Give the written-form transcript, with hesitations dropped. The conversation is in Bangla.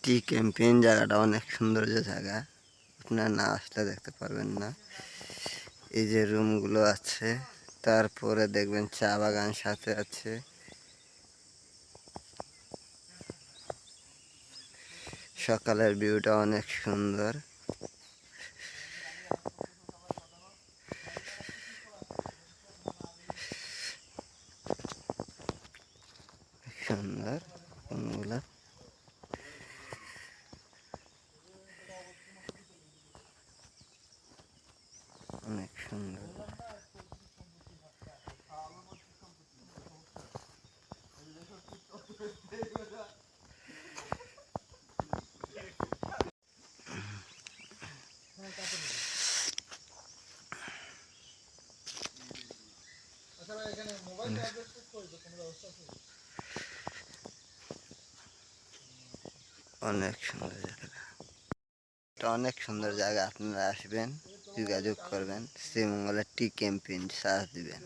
টি ক্যাম্পেইন জায়গাটা অনেক সৌন্দর্য জায়গা, আপনারা না আসলে দেখতে পারবেন না। এই যে রুমগুলো আছে, তারপরে দেখবেন চা বাগান সাথে আছে। সকালের ভিউটা অনেক সুন্দর। সুন্দর রুমগুলো, অনেক সুন্দর। অনেক সুন্দর জায়গা, এটা অনেক সুন্দর জায়গা। আপনারা আসবেন, যোগাযোগ করবেন, শ্রীমঙ্গলের টি ক্যাম্পেইন সার্চ দিবেন।